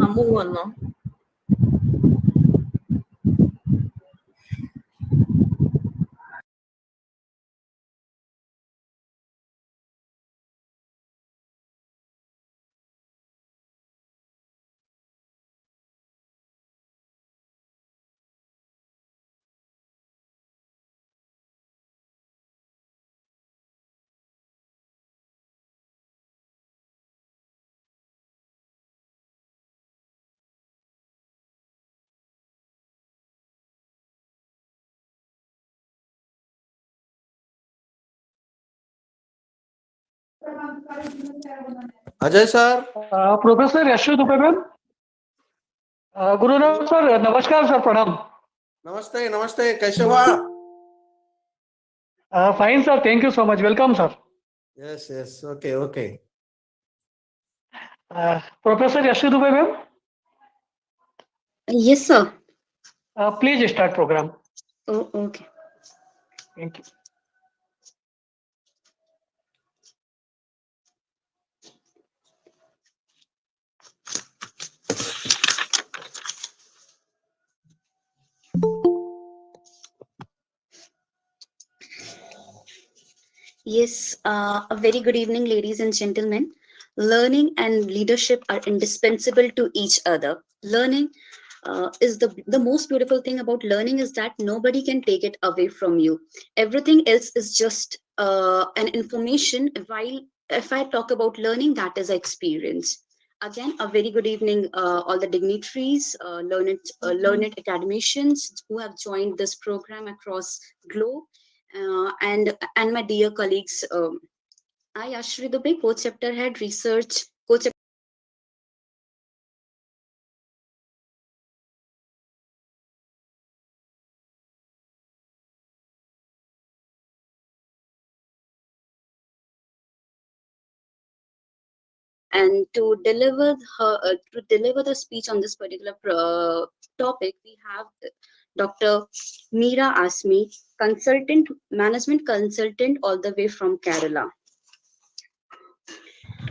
I'll move on now. Ajay sir, professor Yashwant Dubey ma'am, Gurudev sir, नमस्कार sir, प्रणाम। नमस्ते नमस्ते, कैसे हो आप? Fine sir, thank you so much, welcome sir. Yes yes, okay okay. Professor Yashwant Dubey ma'am, Yes, sir. Please start programme. Oh, okay. Thank you. Yes, a very good evening, ladies and gentlemen. Learning and leadership are indispensable to each other. Learning is the most beautiful thing about learning is that nobody can take it away from you. Everything else is just an information. While if I talk about learning, that is experience. Again, a very good evening, all the dignitaries, learned academicians who have joined this program across globe, and my dear colleagues. I, Ashri Dubey, co-chapter head, research co-chapter. And to deliver the speech on this particular topic, we have Dr. Meera Asmi, consultant, management consultant, all the way from Kerala.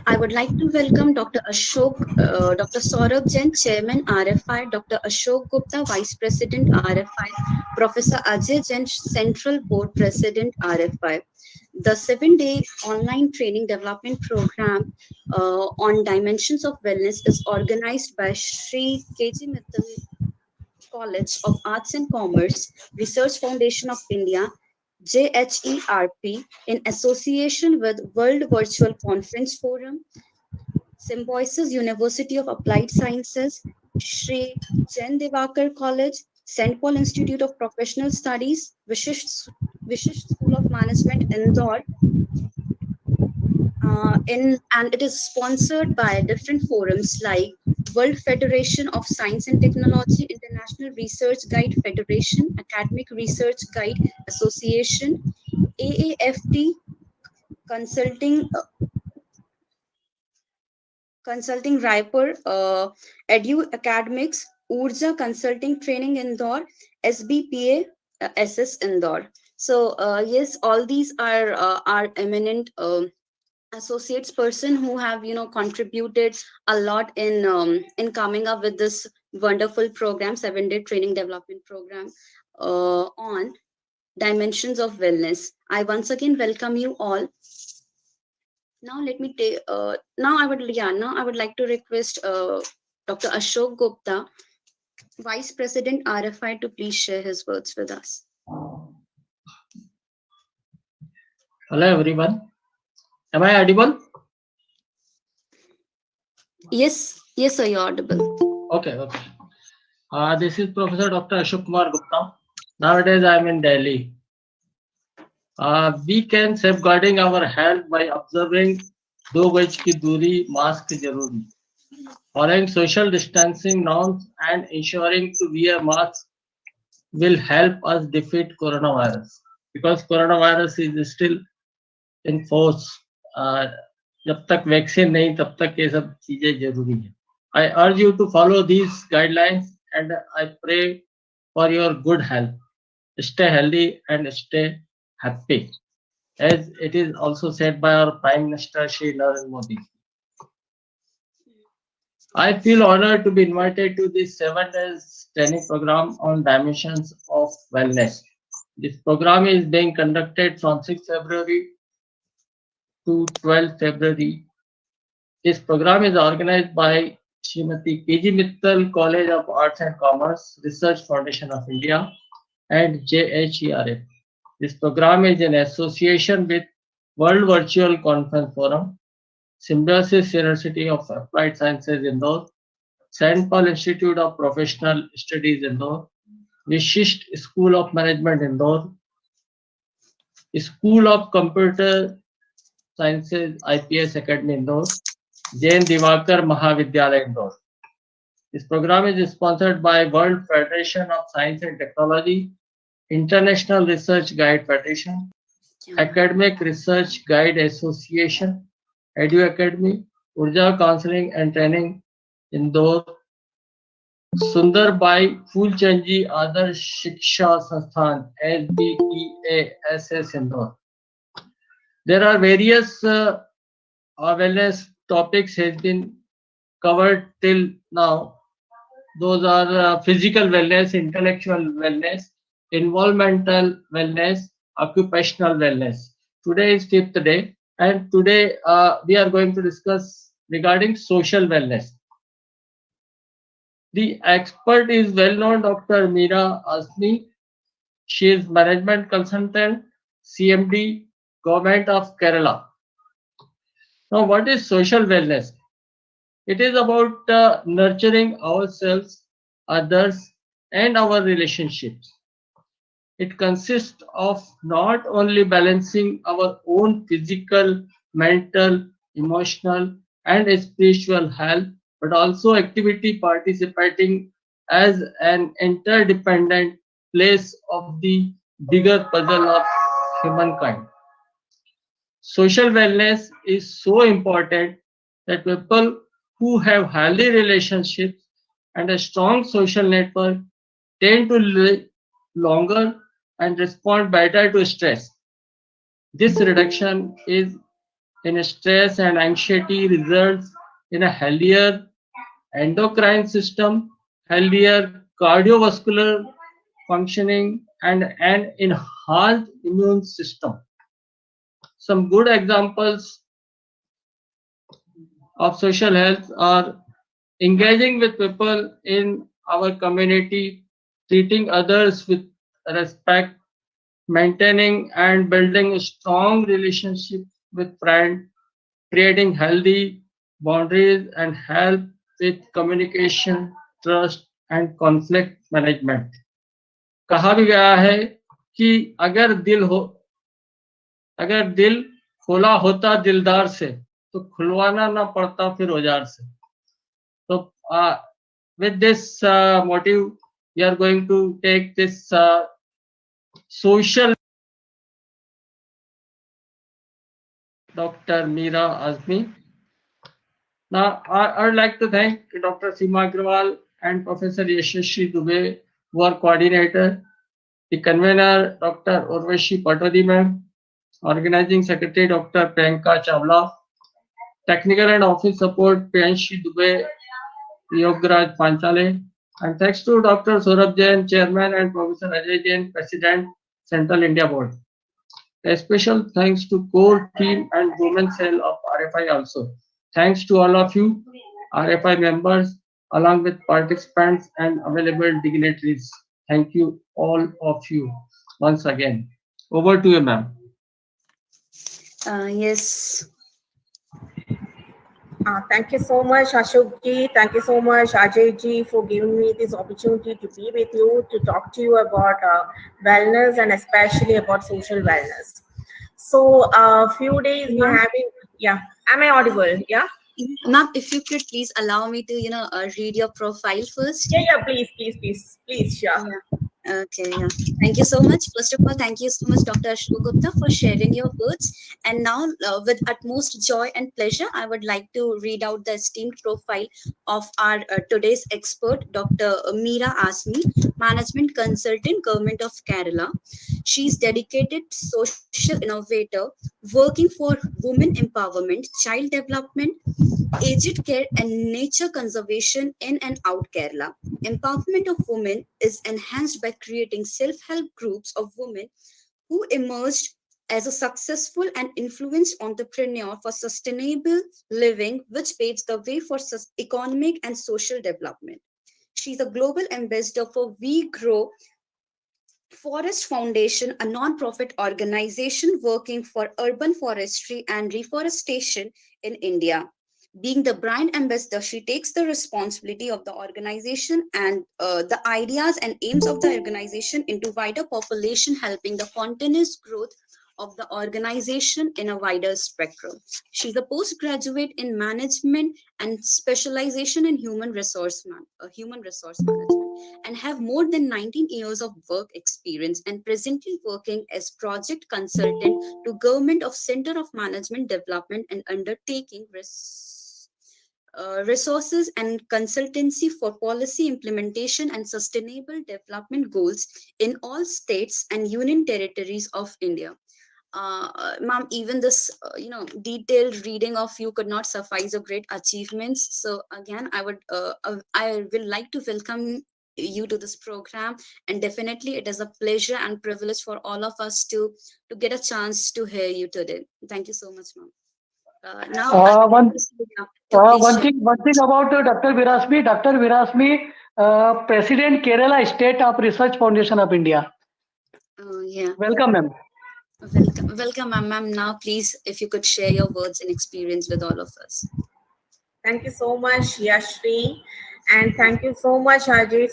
I would like to welcome Dr. Dr. Saurabh Jain, Chairman RFI, Dr. Ashok Gupta, Vice President RFI, Professor Ajay Jain, Central Board President RFI. The 7-day online training development program on Dimensions of Wellness is organized by Sri K.G. Mittal College of Arts and Commerce, Research Foundation of India, JHERP, in association with World Virtual Conference Forum, Symbiosis University of Applied Sciences, Sri Jain Devakar College, St. Paul Institute of Professional Studies, Vishisht School of Management, Indore, and it is sponsored by different forums like World Federation of Science and Technology, International Research Guide Federation, Academic Research Guide Association, AAFT Consulting Consulting Raipur, Edu Academics, Urja Consulting Training Indore, SBPA SS Indore. So yes, all these are eminent associates person who have contributed a lot in coming up with this wonderful program, 7-day training development program on dimensions of wellness. I once again welcome you all. Now let me take. Now I would like to request Dr. Ashok Gupta, Vice President RFI, to please share his words with us. Hello everyone. Am I audible? Yes, sir, you're audible. Okay. This is Professor Dr. Ashok Kumar Gupta. Nowadays I am in Delhi. We can safeguarding our health by observing 2 गज की दूरी, mask जरूरी, following social distancing norms and ensuring to wear mask will help us defeat coronavirus, because coronavirus is still in force. जब तक vaccine नहीं तब तक ये सब चीजें जरूरी है. I urge you to follow these guidelines and I pray for your good health. Stay healthy and stay happy, as it is also said by our Prime Minister Shri Narendra Modi. I feel honored to be invited to this 7 days training program on dimensions of wellness. This program is being conducted from 6th February to 12th February. This program is organized by Srimati K.G. Mittal College of Arts and Commerce, Research Foundation of India, and JHERF. This program is in association with World Virtual Conference Forum, Symbiosis University of Applied Sciences Indore, St. Paul Institute of Professional Studies Indore, Vishisht School of Management Indore, School of Computer Sciences IPS Academy Indore, Jain Divakar Mahavidyalaya Indore. This program is sponsored by World Federation of Science and Technology, International Research Guide Federation, Academic Research Guide Association, Edu Academy, Urja Counseling and Training Indore, Sundarbai Phulchandji Adarsh Shiksha Sansthan SBEASS Indore. There are various wellness topics has been covered till now. Those are physical wellness, intellectual wellness, environmental wellness, occupational wellness. Today is 5th day, and today we are going to discuss regarding social wellness. The expert is well-known Dr. Meera Azmi. She is management consultant, CMD, Government of Kerala. Now, what is social wellness? It is about nurturing ourselves, others, and our relationships. It consists of not only balancing our own physical, mental, emotional, and spiritual health, but also activity participating as an interdependent place of the bigger puzzle of humankind. Social wellness is so important that people who have healthy relationships and a strong social network tend to live longer and respond better to stress. This reduction is in stress and anxiety results in a healthier endocrine system, healthier cardiovascular functioning, and an enhanced immune system. Some good examples of social health are engaging with people in our community, treating others with respect, maintaining and building a strong relationship with friends, creating healthy boundaries and help with communication, trust and conflict management. कहा भी गया है कि अगर दिल खोला होता दिलदार से तो खुलवाना ना पड़ता फिर औजार से. So with this motive, we are going to take this social. Dr. Meera Azmi. Now, I would like to thank Dr. Seema Agrawal and Professor Yashashri Dubey, who are coordinator, the convener, Dr. Urvashi Patwari ma'am, organizing secretary, Dr. Priyanka Chawla, technical and office support, Priyanshi Dubey, Yogaraj Panchale, and thanks to Dr. Saurabh Jain, chairman, and Professor Ajay Jain, president, Central India Board. A special thanks to core team and women cell of RFI also. Thanks to all of you, RFI members, along with participants and available dignitaries. Thank you, all of you, once again. Over to you, ma'am. Yes. Thank you so much, Ashok ji. Thank you so much, Ajay ji, for giving me this opportunity to be with you, to talk to you about wellness and especially about social wellness. So, a few days we have been, yeah. Am I audible? Yeah. Ma'am, if you could please allow me to, read your profile first. Yeah, please, sure. Yeah. Okay, yeah. Thank you so much. First of all, thank you so much, Dr. Ashok Gupta, for sharing your words. And now, with utmost joy and pleasure, I would like to read out the esteemed profile of our today's expert, Dr. Meera Azmi, Management Consultant, Government of Kerala. She's dedicated social innovator, working for women empowerment, child development, aged care and nature conservation in and out Kerala. Empowerment of women is enhanced by creating self-help groups of women who emerged as a successful and influenced entrepreneur for sustainable living, which paves the way for economic and social development. She's a global ambassador for We Grow Forest Foundation, a non-profit organization working for urban forestry and reforestation in India. Being the brand ambassador, she takes the responsibility of the organization and the ideas and aims of the organization into wider population, helping the continuous growth of the organization in a wider spectrum. She's a postgraduate in management and specialization in human resource management, and have more than 19 years of work experience, and presently working as project consultant to government of Center of Management Development and undertaking resources and consultancy for policy implementation and sustainable development goals in all states and union territories of India. Ma'am, even this detailed reading of you could not suffice your great achievements. So again, I will like to welcome you to this program, and definitely it is a pleasure and privilege for all of us to get a chance to hear you today. Thank you so much, ma'am. Now I Uh, would one request you to please share. one thing about Dr. Virasmi. Dr. Virasmi, President Kerala State of Research Foundation of India. Yeah, Welcome, ma'am. welcome, ma'am. Now, please, if you could share your words and experience with all of us. Thank you so much, Yashri. And thank you so much, Ajay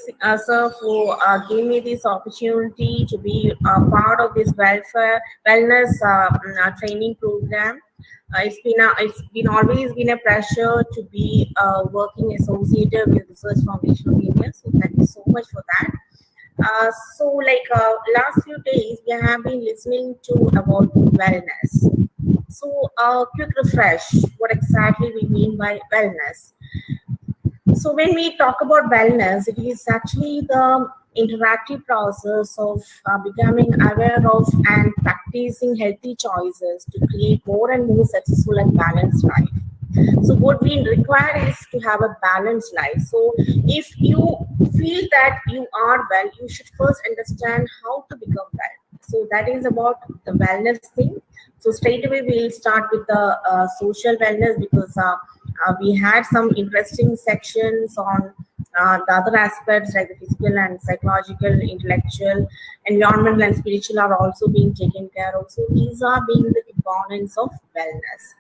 sir, for giving me this opportunity to be part of this wellness training program. It's been always been a pleasure to be working associated with Research Foundation of India. So thank you so much for that. Last few days, we have been listening to about wellness. So, quick refresh, what exactly we mean by wellness. So, when we talk about wellness, it is actually the interactive process of becoming aware of and practicing healthy choices to create more and more successful and balanced life. So what we require is to have a balanced life. So if you feel that you are well, you should first understand how to become well. So that is about the wellness thing. So straight away we'll start with the social wellness, because we had some interesting sections on the other aspects like the physical and psychological, intellectual, environmental and spiritual are also being taken care of. So these are being the components of wellness.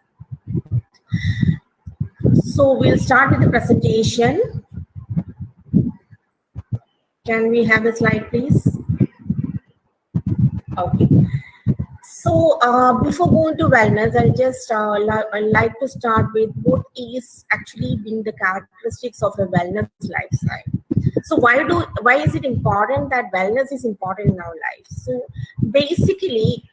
So we'll start with the presentation. Can we have the slide, please? Okay. So before going to wellness, I'll just like to start with what is actually being the characteristics of a wellness lifestyle. So why is it important that wellness is important in our life? So basically,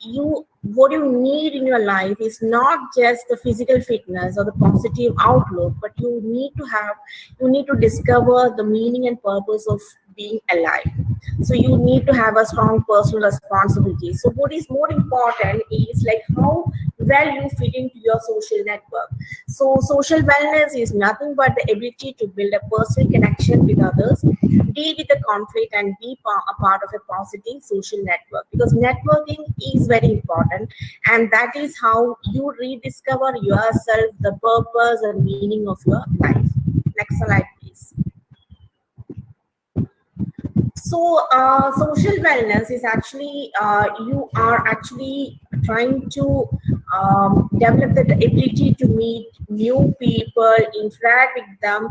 what you need in your life is not just the physical fitness or the positive outlook, but you need to discover the meaning and purpose of being alive. So you need to have a strong personal responsibility. So what is more important is like how well you fit into your social network. So social wellness is nothing but the ability to build a personal connection with others, deal with the conflict, and be a part of a positive social network. Because networking is very important, and that is how you rediscover yourself, the purpose and meaning of your life. Next slide, please. So, social wellness is actually you are actually trying to develop the ability to meet new people, interact with them.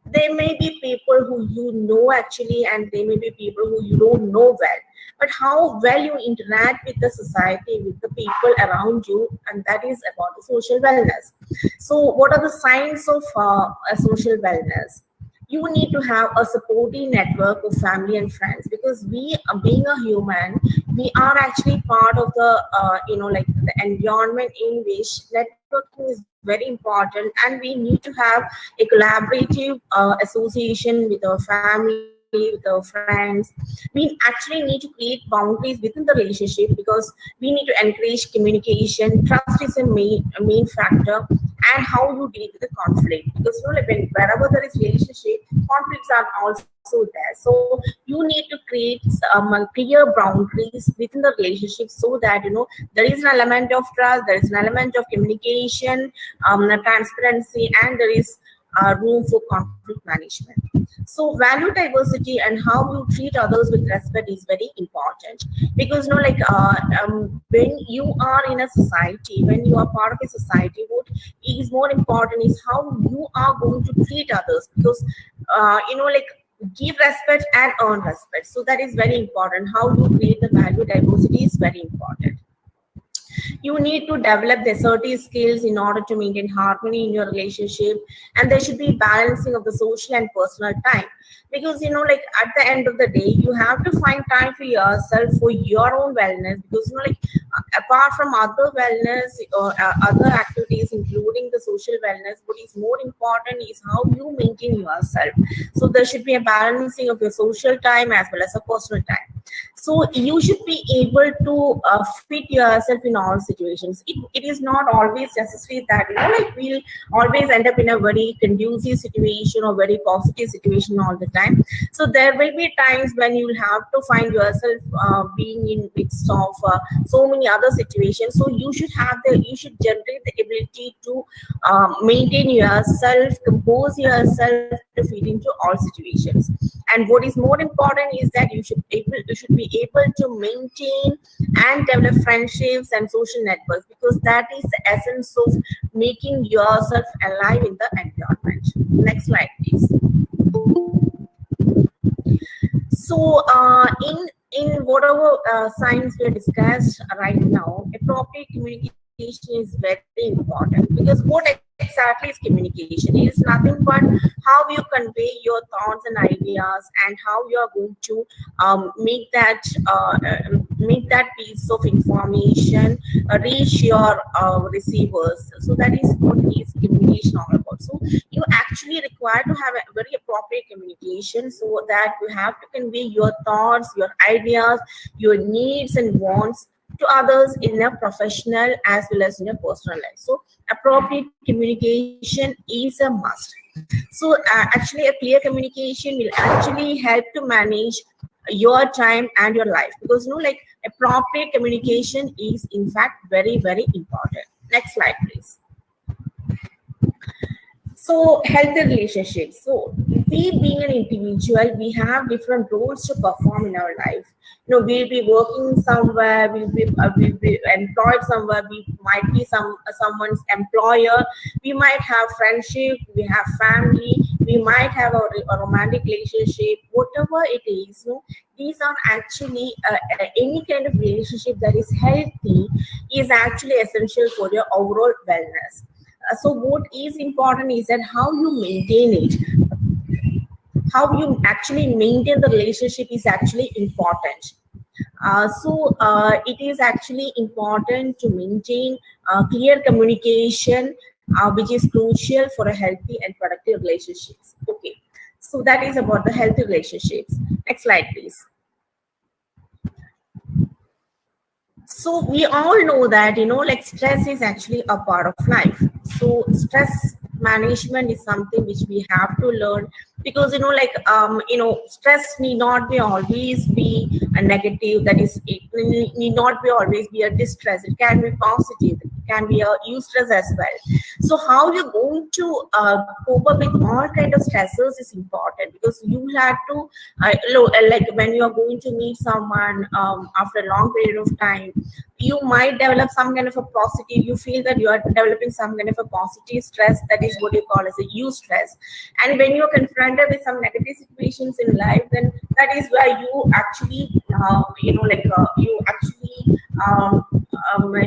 There may be people who you know actually, and there may be people who you don't know well. But how well you interact with the society, with the people around you, and that is about the social wellness. So, what are the signs of a social wellness? You need to have a supporting network of family and friends, because we being a human, we are actually part of the like the environment in which networking is very important, and we need to have a collaborative association with our family, with our friends. We actually need to create boundaries within the relationship, because we need to encourage communication. Trust is a main factor, and how you deal with the conflict. Because like wherever there is relationship, conflicts are also there. So you need to create clear boundaries within the relationship, so that there is an element of trust, there is an element of communication, transparency, and there is room for conflict management. So value diversity and how you treat others with respect is very important. Because when you are in a society, when you are part of a society, what is more important is how you are going to treat others. Because give respect and earn respect, so that is very important. How you create the value diversity is very important. You need to develop the assertive skills in order to maintain harmony in your relationship, and there should be balancing of the social and personal time. Because at the end of the day, you have to find time for yourself, for your own wellness. Because apart from other wellness or other activities, including the social wellness, what is more important is how you maintain yourself. So there should be a balancing of your social time as well as a personal time. So you should be able to fit yourself in all situations. It is not always necessary that we'll always end up in a very conducive situation or very positive situation all the time. So there will be times when you'll have to find yourself being in midst of so many other situations. So you should generate the ability to maintain yourself, compose yourself to fit into all situations. And what is more important is that you should be able to maintain and develop friendships and social networks, because that is the essence of making yourself alive in the environment. Next slide, please. So in whatever science we discussed right now, appropriate communication is very important. Because what exactly is communication? It is nothing but how you convey your thoughts and ideas, and how you are going to make that piece of information reach your receivers. So that is what is communication all about. So you actually require to have a very appropriate communication, so that you have to convey your thoughts, your ideas, your needs and wants to others in a professional as well as in a personal life. So appropriate communication is a must. So actually a clear communication will actually help to manage your time and your life. Because appropriate communication is in fact very, very important. Next slide, please. So healthy relationships. So we being an individual, we have different roles to perform in our life. We'll be working somewhere, we'll be employed somewhere, we might be someone's employer, we might have friendship, we have family, we might have a romantic relationship, whatever it is. These are actually any kind of relationship that is healthy is actually essential for your overall wellness. So what is important is that how you maintain it, how you actually maintain the relationship is actually important. It is actually important to maintain clear communication, which is crucial for a healthy and productive relationships. Okay, so that is about the healthy relationships. Next slide, please. So we all know that stress is actually a part of life. So stress management is something which we have to learn. Because stress need not be always be a negative, that is, it need not be always be a distress. It can be positive, it can be a eustress as well. So how you're going to cope up with all kind of stressors is important. Because you have to like when you are going to meet someone after a long period of time, you might develop some kind of a positive, you feel that you are developing some kind of a positive stress, that is what you call as a eustress. And when you're confronted with some negative situations in life, then that is where you actually you actually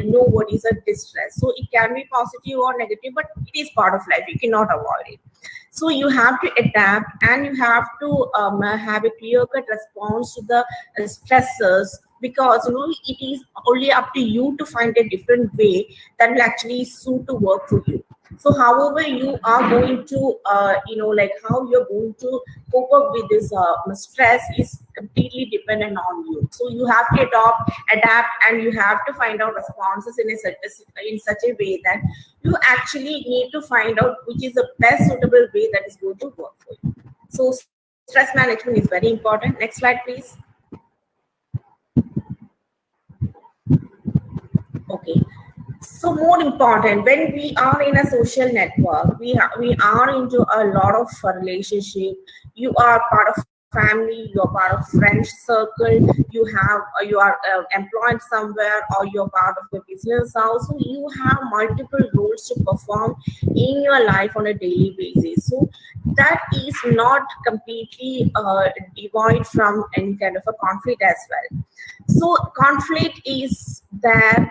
know what is a distress. So it can be positive or negative, but it is part of life, you cannot avoid it. So you have to adapt, and you have to have a clear-cut response to the stressors. Because it is only up to you to find a different way that will actually suit to work for you. So however you are going to like how you're going to cope up with this stress is completely dependent on you. So you have to adapt, and you have to find out responses in such a way that you actually need to find out which is the best suitable way that is going to work for you. So stress management is very important. Next slide, please. Okay. So more important, when we are in a social network, we are into a lot of relationship. You are part of family, you are part of friend circle, you have you are employed somewhere, or you're part of the business house. So you have multiple roles to perform in your life on a daily basis. So that is not completely devoid from any kind of a conflict as well. So conflict is there,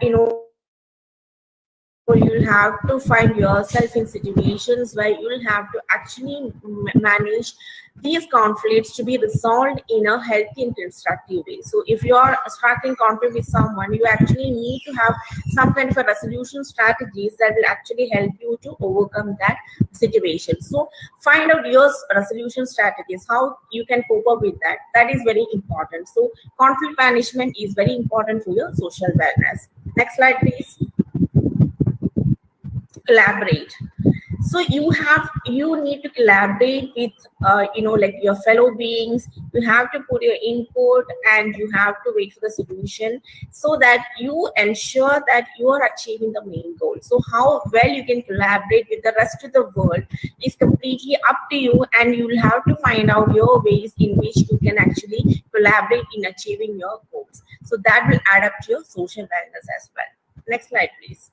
you'll have to find yourself in situations where you'll have to actually manage these conflicts to be resolved in a healthy and constructive way. So if you are starting conflict with someone, you actually need to have some kind of a resolution strategies that will actually help you to overcome that situation. So find out your resolution strategies, how you can cope up with that. That is very important. So conflict management is very important for your social wellness. Next slide, please. Collaborate. So you need to collaborate with like your fellow beings. You have to put your input, and you have to wait for the solution, so that you ensure that you are achieving the main goal. So how well you can collaborate with the rest of the world is completely up to you, and you will have to find out your ways in which you can actually collaborate in achieving your goals. So that will add up to your social wellness as well. Next slide, please.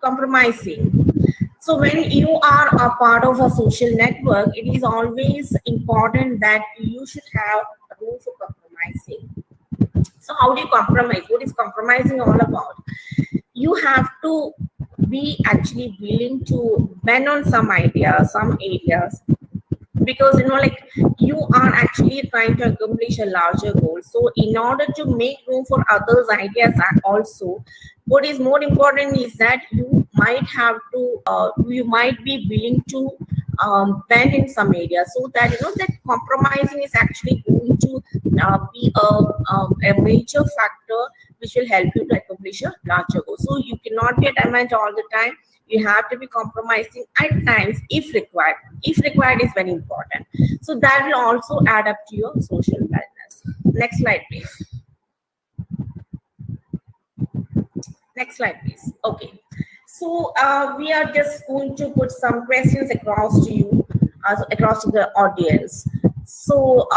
Compromising. So when you are a part of a social network, it is always important that you should have room for compromising. So how do you compromise? What is compromising all about? You have to be actually willing to bend on some ideas, some areas, because like you are actually trying to accomplish a larger goal. So in order to make room for others ideas, also what is more important is that you might have to you might be willing to bend in some areas, so that that compromising is actually going to be a major factor which will help you to accomplish a larger goal. So you cannot be a diamond all the time. You have to be compromising at times if required. If required is very important. So that will also add up to your social wellness. Next slide, please. Next slide, please. Okay. So we are just going to put some questions across to you, across to the audience. So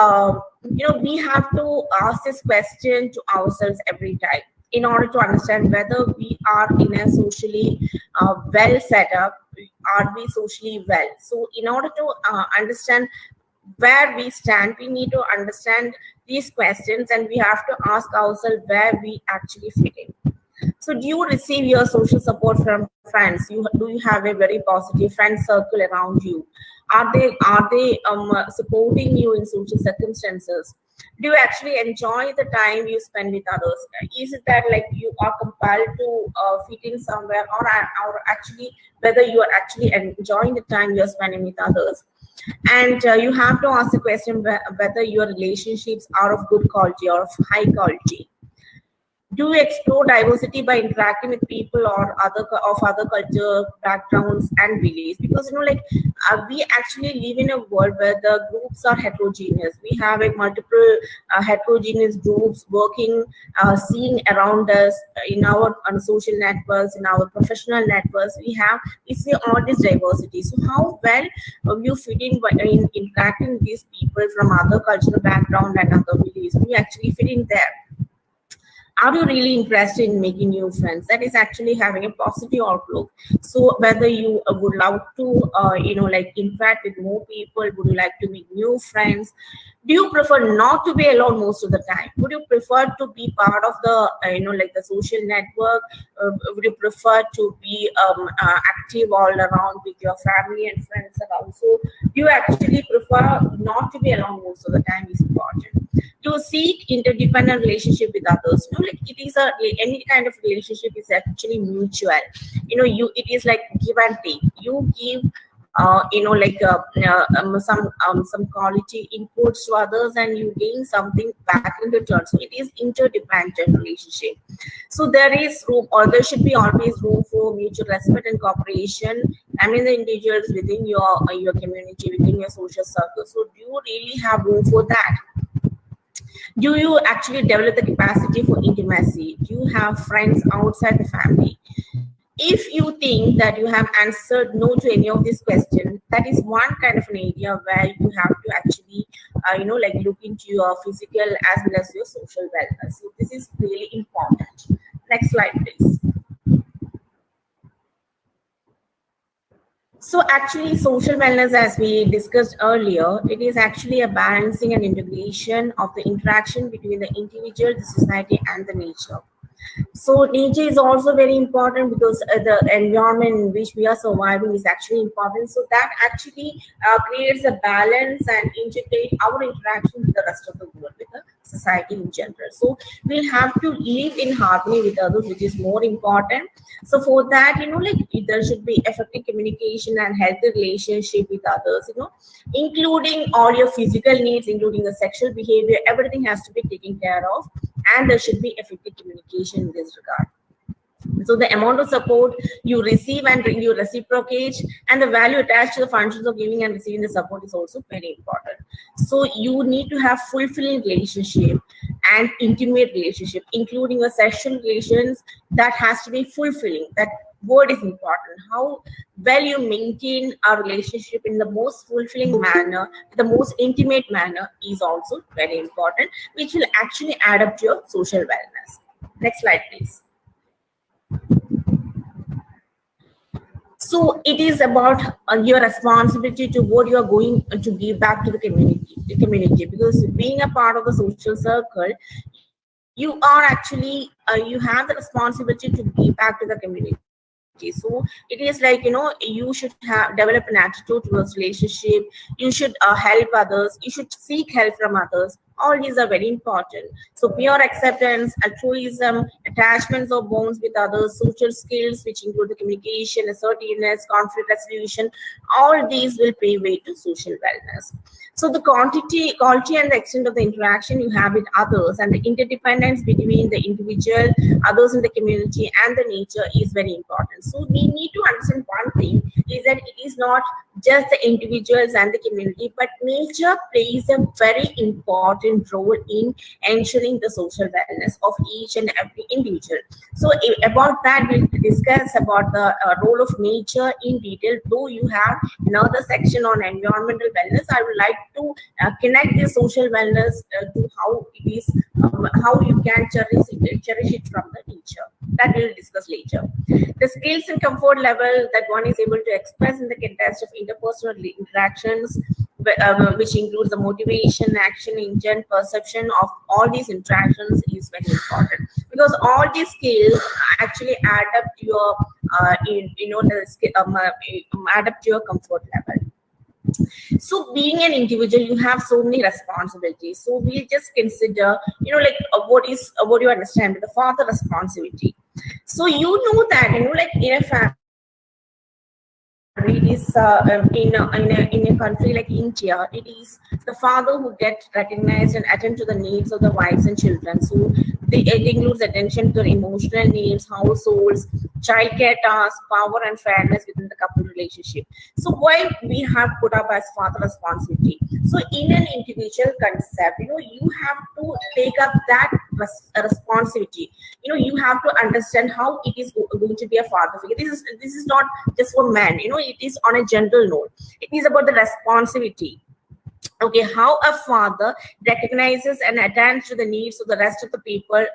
we have to ask this question to ourselves every time, in order to understand whether we are in a socially well set up. Are we socially well? So in order to understand where we stand, we need to understand these questions, and we have to ask ourselves where we actually fit in. So do you receive your social support from friends? Do you have a very positive friend circle around you? Are they supporting you in social circumstances? Do you actually enjoy the time you spend with others? Is it that like you are compelled to fit in somewhere, or actually whether you are actually enjoying the time you're spending with others? And you have to ask the question whether your relationships are of good quality or of high quality. Do you explore diversity by interacting with people or other culture backgrounds and beliefs? Because like we actually live in a world where the groups are heterogeneous. We have a multiple heterogeneous groups working, seeing around us in our social networks, in our professional networks. We see all this diversity. So how well you fit in interacting with these people from other cultural background and other beliefs? Do you actually fit in there? Are you really interested in making new friends? That is actually having a positive outlook. So whether you would love to like interact with more people, would you like to make new friends? Do you prefer not to be alone most of the time? Would you prefer to be part of the like the social network? Would you prefer to be active all around with your family and friends around? So do you actually prefer not to be alone most of the time? Is important. to seek interdependent relationship with others. Like it is any kind of relationship is actually mutual. It is like give and take. You give some quality inputs to others, and you gain something back in return. So it is interdependent relationship. So there is room, or there should be always room for mutual respect and cooperation. The individuals within your community, within your social circle. So do you really have room for that? Do you actually develop the capacity for intimacy? Do you have friends outside the family? If you think that you have answered no to any of these questions, that is one kind of an area where you have to actually, look into your physical as well as your social wellness. So this is really important. Next slide, please. So actually, social wellness, as we discussed earlier, it is actually a balancing and integration of the interaction between the individual, the society, and the nature. So nature is also very important because the environment in which we are surviving is actually important. So that actually creates a balance and integrate our interaction with the rest of the world, with the society in general. So we'll have to live in harmony with others, which is more important. So for that, there should be effective communication and healthy relationship with others, including all your physical needs, including the sexual behavior, everything has to be taken care of, and there should be effective communication in this regard. So the amount of support you receive and you reciprocate, and the value attached to the functions of giving and receiving the support is also very important. So you need to have fulfilling relationship and intimate relationship, including your sexual relations, that has to be fulfilling. That word is important. How well you maintain a relationship in the most fulfilling manner, the most intimate manner, is also very important, which will actually add up to your social wellness. Next slide, please. So it is about your responsibility to what you are going to give back to the community. Because being a part of the social circle, you are actually you have the responsibility to give back to the community. So it is like, you should develop an attitude towards relationship. You should help others. You should seek help from others. All these are very important. So pure acceptance, altruism, attachments or bonds with others, social skills, which include the communication, assertiveness, conflict resolution, all these will pave way to social wellness. So the quality and the extent of the interaction you have with others, and the interdependence between the individual, others in the community, and the nature is very important. So we need to understand one thing, is that it is not just the individuals and the community, but nature plays a very important role in ensuring the social wellness of each and every individual. So about that, we'll discuss about the role of nature in detail. Though you have another section on environmental wellness, I would like to connect the social wellness to how it is, how you can cherish it from the nature. That we'll discuss later. The skills and comfort level that one is able to express in the context of interpersonal interactions, which includes the motivation, action, intent, perception of all these interactions, is very important, because all these skills actually add up to your, add up to your comfort level. So being an individual, you have so many responsibilities. So we'll just consider, what you understand with the father responsibility. So that, in a family, it is in a country like India, it is the father who gets recognized and attend to the needs of the wives and children. So it includes attention to their emotional needs, households, childcare tasks, power and fairness within the couple relationship. So why we have put up as father responsibility? So in an individual concept, you have to take up that responsibility. You have to understand how it is going to be a father figure. This is not just for men. It is on a general note. It is about the responsibility. Okay, how a father recognizes and attends to the needs of the rest of the people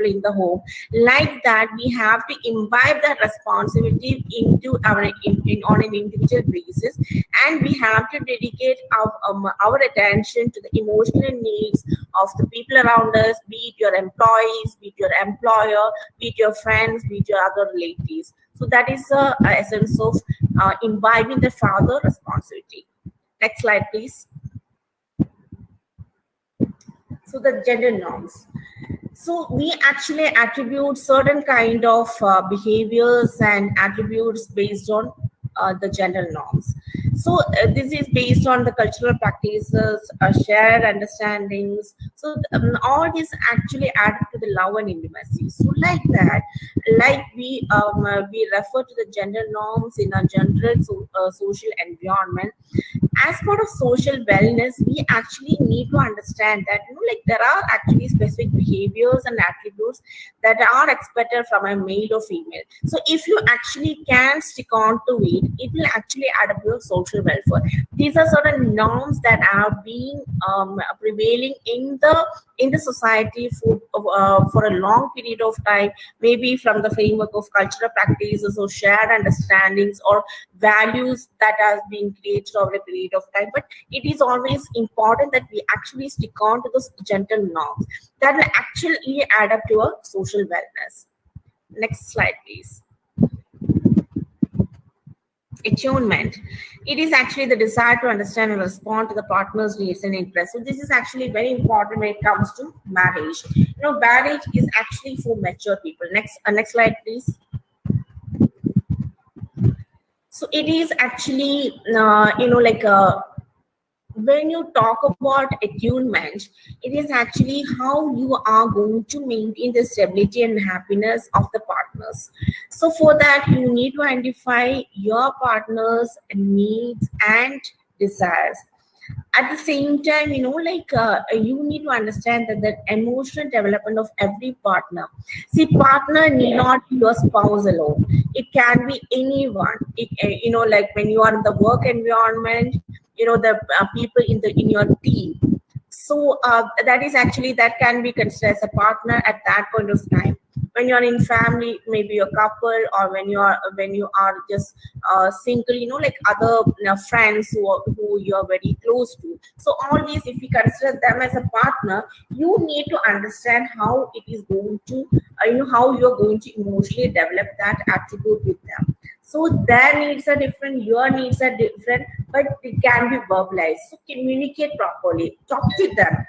in the home. Like that, we have to imbibe that responsibility into on an individual basis, and we have to dedicate our attention to the emotional needs of the people around us, be it your employees, be it your employer, be it your friends, be it your other relatives. So that is the essence of imbibing the father responsibility. Next slide, please. So the gender norms. So we actually attribute certain kind of behaviors and attributes based on the gender norms. So this is based on the cultural practices, shared understandings. So all this actually add to the love and intimacy. So like that, like we refer to the gender norms in a general social environment. As part of social wellness, we actually need to understand that like there are actually specific behaviors and attributes that are expected from a male or female. So if you actually can stick on to it, it will actually add up your social welfare. These are certain norms that are being prevailing in the society for a long period of time, maybe from the framework of cultural practices or shared understandings or values that has been created over a period of time. But it is always important that we actually stick on to those gentle norms that will actually add up to a social wellness. Next slide, please. Attunement. It is actually the desire to understand and respond to the partner's needs and interests. So this is actually very important when it comes to marriage. Marriage is actually for mature people. Next slide, please. So it is actually when you talk about attunement, it is actually how you are going to maintain the stability and happiness of the partners. So for that, you need to identify your partner's needs and desires. At the same time, you need to understand that the emotional development of every partner. See, partner need not be your spouse alone. It can be anyone. Like when you are in the work environment, the people in your team. So that can be considered as a partner at that point of time. When you are in family, maybe a couple, or when you are just single, like other friends who you are very close to. So all these, if you consider them as a partner, you need to understand how it is going to how you are going to emotionally develop that attribute with them. So their needs are different, your needs are different, but it can be verbalized. So communicate properly, talk to them,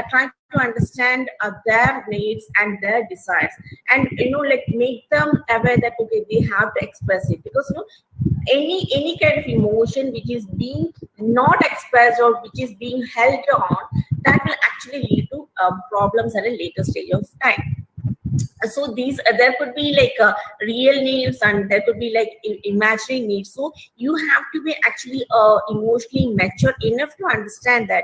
try to understand their needs and their desires, and like make them aware that okay, they have to express it, because any kind of emotion which is being not expressed or which is being held on, that will actually lead to problems at a later stage of time. So these there could be like real needs, and there could be like imaginary needs. So you have to be actually emotionally mature enough to understand that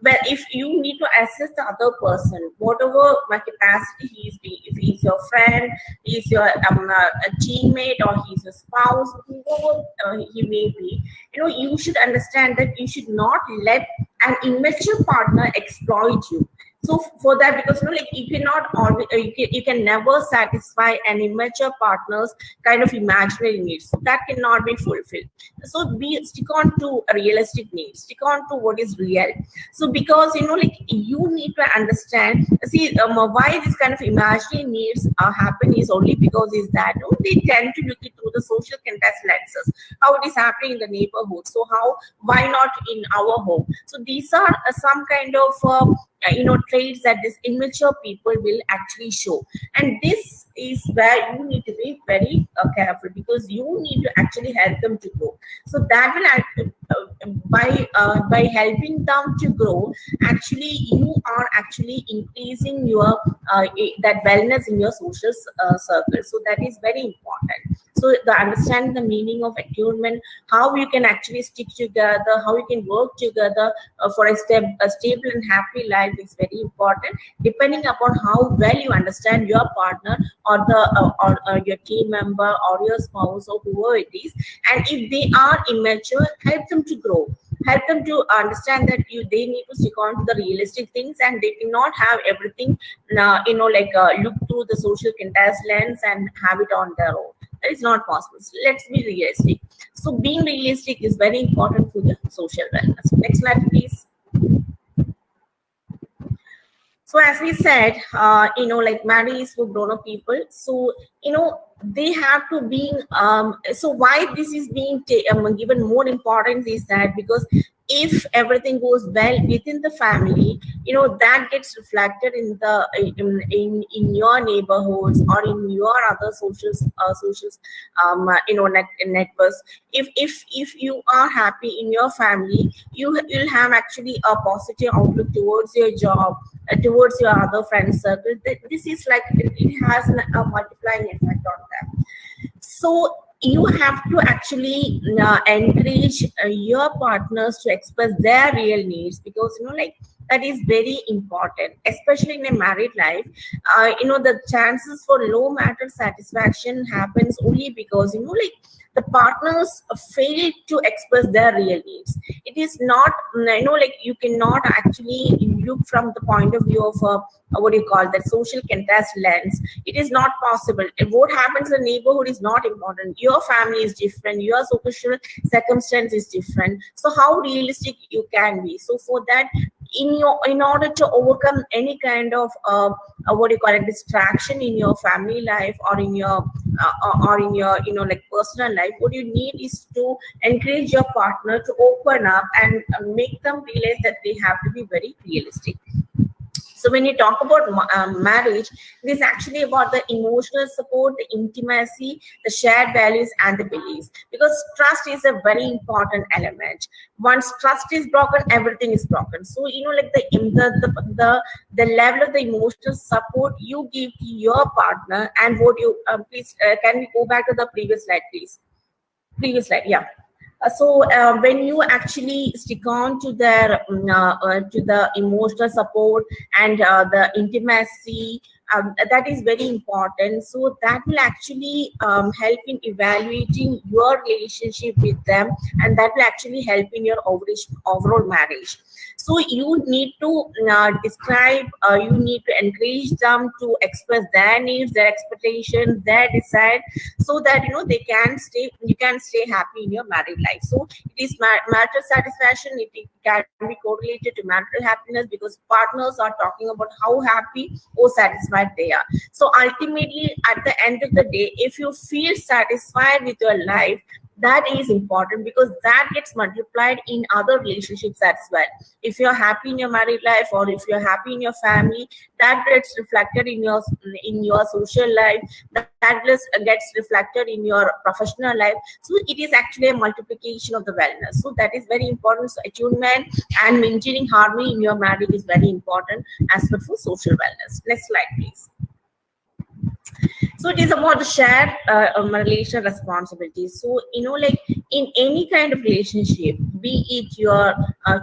where if you need to assess the other person, whatever my capacity if he's your friend, he's your a teammate, or he's a spouse, whoever he may be, you should understand that you should not let an immature partner exploit you. So for that, because like you cannot always, you can never satisfy an immature partner's kind of imaginary needs. So that cannot be fulfilled. So stick on to realistic needs, stick on to what is real. So because like you need to understand, see why this kind of imaginary needs happen is only because is that they tend to look it through the social context lenses, how it is happening in the neighborhood. So why not in our home? So these are some kind of traits that this immature people will actually show, and this is where you need to be very careful, because you need to actually help them to grow. So that will by helping them to grow, actually you are actually increasing your that wellness in your social circle. So that is very important. So the understanding the meaning of attunement, how you can actually stick together, how you can work together for a stable and happy life is very important, depending upon how well you understand your partner or or your team member or your spouse or whoever it is. And if they are immature, help them to grow, help them to understand that they need to stick on to the realistic things, and they cannot have everything look through the social context lens and have it on their own. That is not possible. So let's be realistic. So being realistic is very important for the social wellness. Next slide, please. So as we said, like marriage is for grown-up people. So they have to be so why this is being given more importance is that because if everything goes well within the family, that gets reflected in the in your neighborhoods or in your other socials networks. If you are happy in your family, you'll have actually a positive outlook towards your job, towards your other friend circle. This is like it has a multiplying effect on them. So you have to actually encourage your partners to express their real needs, because like that is very important, especially in a married life. The chances for low marital satisfaction happens only because like the partners fail to express their real needs. It is not like you cannot actually look from the point of view of what do you call that, social contrast lens. It is not possible. And what happens in the neighborhood is not important. Your family is different, your social circumstance is different, so how realistic you can be. So for that, in order to overcome any kind of what do you call it, distraction in your family life or in your like personal life, what you need is to encourage your partner to open up and make them realize that they have to be very realistic. So when you talk about marriage, it is actually about the emotional support, the intimacy, the shared values, and the beliefs. Because trust is a very important element. Once trust is broken, everything is broken. So like the level of the emotional support you give to your partner, and what you please can we go back to the previous slide, please? Previous slide, yeah. So when you actually stick on to to the emotional support and the intimacy, that is very important. So that will actually help in evaluating your relationship with them, and that will actually help in your overall marriage. So you need to describe, you need to encourage them to express their needs, their expectations, their desire, so that you can stay happy in your married life. So it is marital satisfaction, it can be correlated to marital happiness, because partners are talking about how happy or satisfied they are. So ultimately, at the end of the day, if you feel satisfied with your life, that is important, because that gets multiplied in other relationships as well. If you're happy in your married life, or if you're happy in your family, that gets reflected in your social life, that gets reflected in your professional life. So it is actually a multiplication of the wellness. So that is very important. So attunement and maintaining harmony in your marriage is very important aspect for social wellness. Next slide, please. So it is about the shared relational responsibilities. So like in any kind of relationship, be it your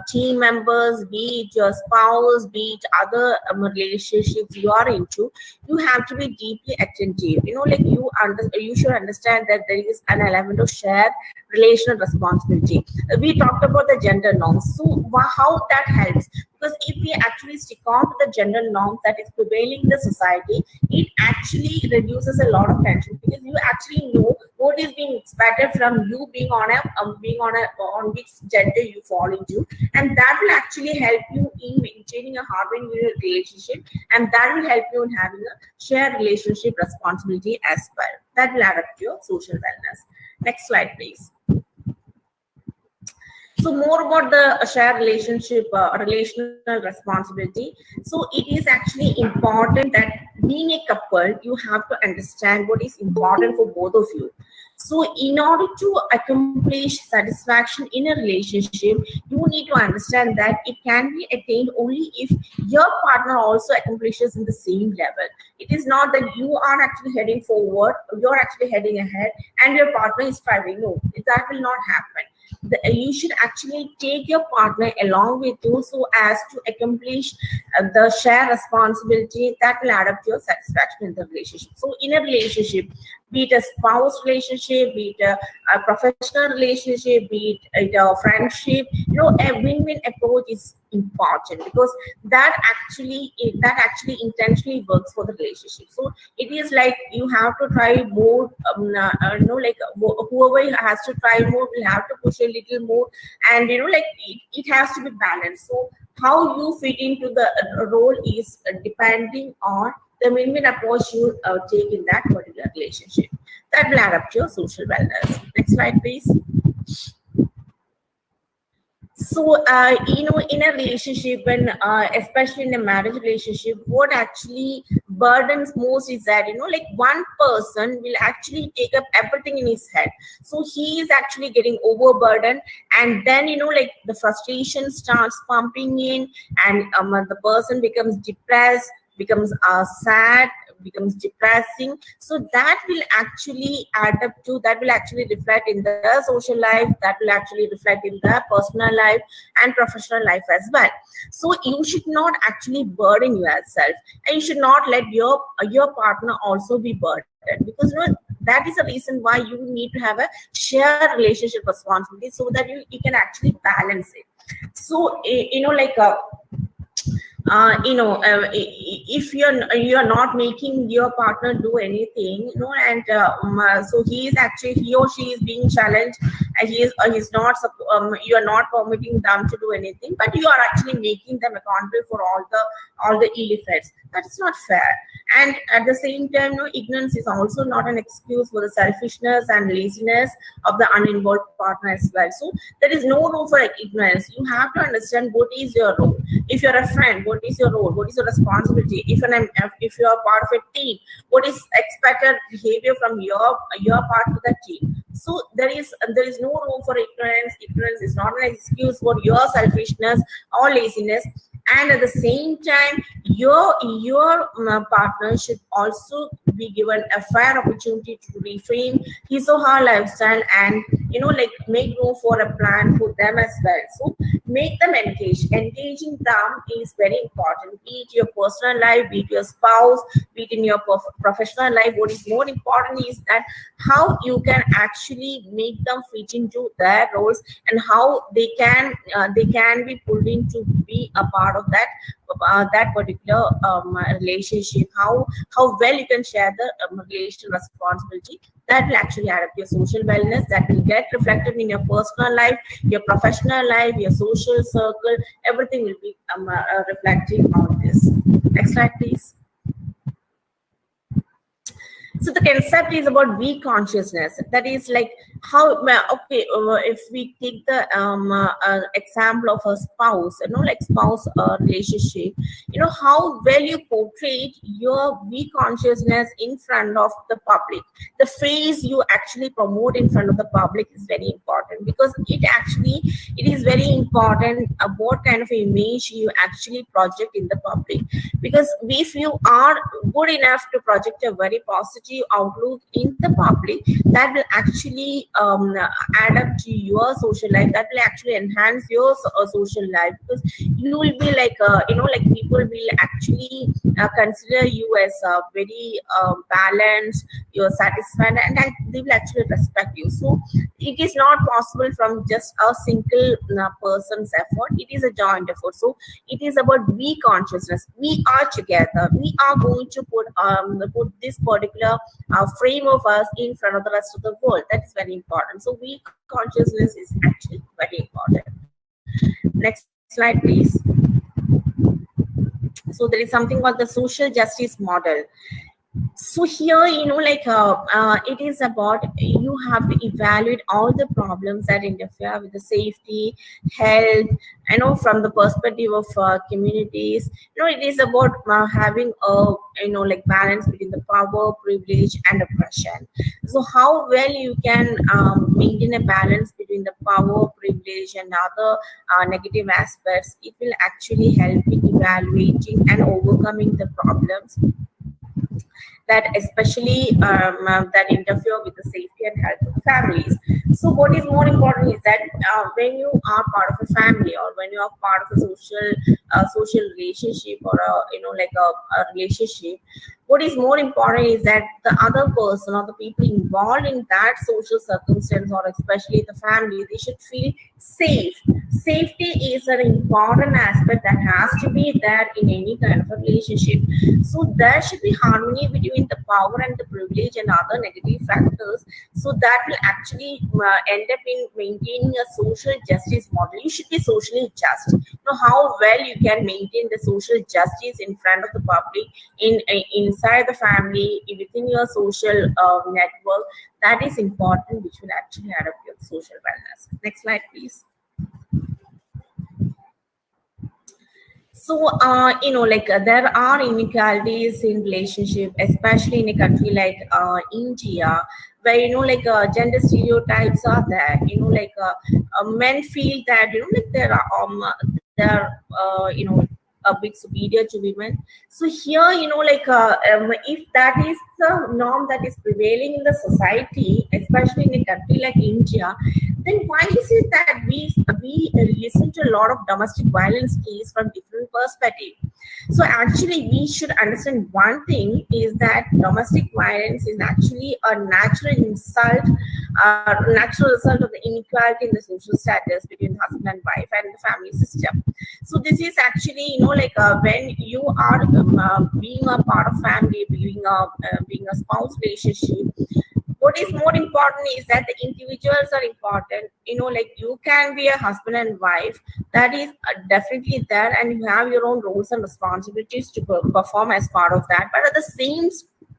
team members, be it your spouse, be it other relationships you are into, you have to be deeply attentive. Like you should understand that there is an element of shared relational responsibility. We talked about the gender norms. So how that helps? Because if we actually stick on to the gender norms that is prevailing in the society, it actually reduces a lot of tension, because you actually know what is being expected from you, being on which gender you fall into, and that will actually help you in maintaining a harmony in your relationship, and that will help you in having a shared relationship responsibility as well. That will add up to your social wellness. Next slide, please. So more about the shared relationship, relational responsibility. So it is actually important that being a couple, you have to understand what is important for both of you. So in order to accomplish satisfaction in a relationship, you need to understand that it can be attained only if your partner also accomplishes in the same level. It is not that you are actually heading forward, you're actually heading ahead, and your partner is striving. No, that will not happen. You should actually take your partner along with you, so as to accomplish the shared responsibility that will add up to your satisfaction in the relationship. So in a relationship, be it a spouse relationship, be it a professional relationship, be it a friendship, a win-win approach is important, because that actually intentionally works for the relationship. So it is like you have to try more, like whoever has to try more will have to push a little more, and like it has to be balanced. So how you fit into the role is depending on the win-win approach you take in that particular relationship. that will add up to your social wellness. Next slide, please. So, in a relationship, and especially in a marriage relationship, what actually burdens most is that, like one person will actually take up everything in his head. So he is actually getting overburdened, and then, like the frustration starts pumping in, and the person becomes depressed, becomes sad, becomes depressing. So that will actually add up to, that will actually reflect in the social life, that will actually reflect in the personal life and professional life as well. So you should not actually burden yourself, and you should not let your partner also be burdened, because that is the reason why you need to have a shared relationship responsibility, so that you can actually balance it. So like if you're not making your partner do anything, and so he or she is being challenged, and he's not you are not permitting them to do anything, but you are actually making them accountable for all the ill effects. That's not fair. And at the same time, ignorance is also not an excuse for the selfishness and laziness of the uninvolved partner as well. So there is no room for ignorance. You have to understand what is your role. If you're a friend, what is your role? What is your responsibility? If you are part of a team, what is expected behavior from your part to the team? So there is no room for ignorance. Ignorance is not an excuse for your selfishness or laziness. And at the same time, your partner should also be given a fair opportunity to reframe his or her lifestyle, and like make room for a plan for them as well. So make them engage. Engaging them is very important. Be it your personal life, be it your spouse, be it in your professional life. What is more important is that how you can actually make them fit into their roles, and how they can be pulled in to be a part of that particular relationship. How well you can share the relational responsibility. That will actually add up your social wellness. That will get reflected in your personal life, your professional life, your social circle. Everything will be reflecting on this. Next slide, please. So the concept is about we consciousness. That is like how, if we take the example of a spouse, like spouse relationship, how well you portray your we consciousness in front of the public. The phrase you actually promote in front of the public is very important, because it is very important what kind of image you actually project in the public. Because if you are good enough to project a very positive outlook in the public, that will actually add up to your social life. That will actually enhance your social life, because you will be like like people will actually consider you as very balanced, you're satisfied, and they will actually respect you. So it is not possible from just a single person's effort. It is a joint effort. So it is about we consciousness. We are together. We are going to put this particular frame of us in front of the rest of the world. That's very important. So we consciousness is actually very important. Next slide, please. So there is something called the social justice model. So here, it is about, you have to evaluate all the problems that interfere with the safety, health, from the perspective of communities. It is about having a balance between the power, privilege, and oppression. So how well you can maintain a balance between the power, privilege, and other negative aspects, it will actually help in evaluating and overcoming the problems that especially that interfere with the safety and health of families. So what is more important is that when you are part of a family, or when you are part of a social relationship, or a relationship, what is more important is that the other person or the people involved in that social circumstance, or especially the family, they should feel safe. Safety is an important aspect that has to be there in any kind of a relationship. So there should be harmony between the power and the privilege and other negative factors. So that will actually end up in maintaining a social justice model. You should be socially just. know how well you can maintain the social justice in front of the public, inside the family, within your social network. That is important, which will actually add up your social wellness. Next slide, please. So, there are inequalities in relationship, especially in a country like India, where, gender stereotypes are there. Men feel that, they're a bit superior to women. So here, if that is the norm that is prevailing in the society, especially in a country like India, then why is it that we listen to a lot of domestic violence cases from different perspectives? So actually, we should understand one thing is that domestic violence is actually a natural insult, natural result of the inequality in the social status between husband and wife and the family system. So this is actually, when you are being a part of family, being a spouse relationship, what is more important is that the individuals are important. You can be a husband and wife, that is definitely there, and you have your own roles and responsibilities to perform as part of that. But at the same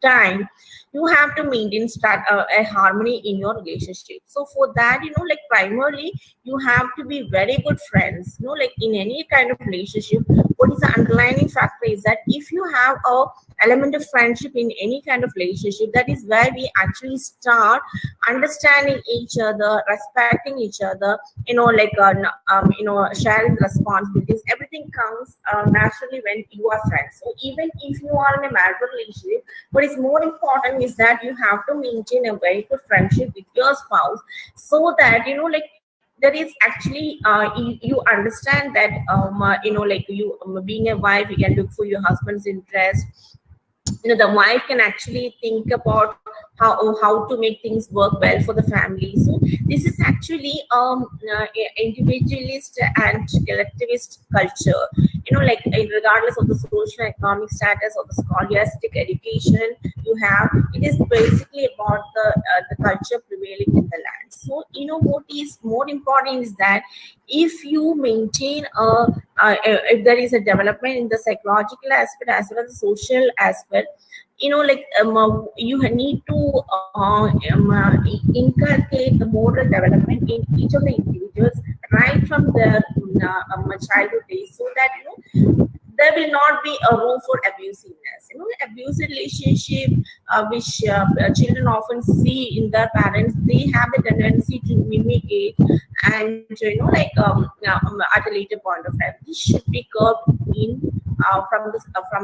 time, you have to maintain a harmony in your relationship. So for that, primarily you have to be very good friends. In any kind of relationship, what is the underlying factor is that if you have a element of friendship in any kind of relationship, that is where we actually start understanding each other, respecting each other, sharing responsibilities. Everything comes naturally when you are friends. So even if you are in a marital relationship, what is more important is that you have to maintain a very good friendship with your spouse, so that there is actually you understand that you being a wife, you can look for your husband's interest. The wife can actually think about how to make things work well for the family. So this is actually individualist and collectivist culture. Regardless of the social economic status or the scholastic education you have, it is basically about the culture prevailing in the land. So what is more important is that if you maintain if there is a development in the psychological aspect as well as the social aspect, you need to inculcate the moral development in each of the individuals right from their childhood days, so that there will not be a room for abusiveness. Abusive relationship, which children often see in their parents, they have the tendency to mimic it, and at a later point of time, this should be curbed in from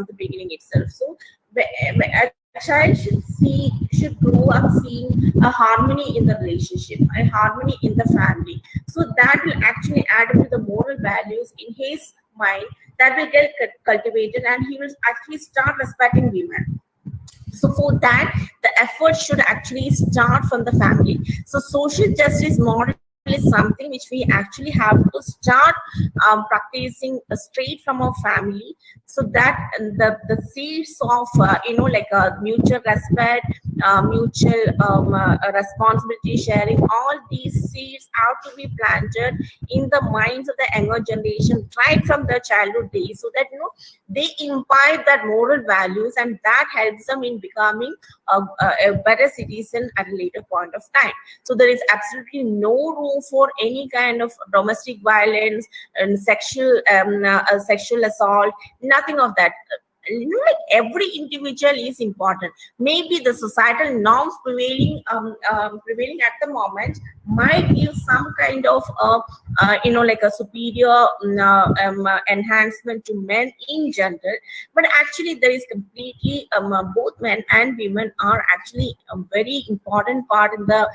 the beginning itself. So a child should grow up seeing a harmony in the relationship, a harmony in the family. So that will actually add up to the moral values in his mind, that will get cultivated, and he will actually start respecting women. So for that, the effort should actually start from the family. So social justice model is something which we actually have to start practicing straight from our family, so that the seeds of mutual respect, mutual responsibility sharing, all these seeds have to be planted in the minds of the younger generation right from their childhood days, so that they imbibe that moral values, and that helps them in becoming a better citizen at a later point of time. So there is absolutely no room for any kind of domestic violence and sexual assault, nothing of that. Every individual is important. Maybe the societal norms prevailing at the moment might give some kind of a superior enhancement to men in general, but actually there is completely both men and women are actually a very important part in the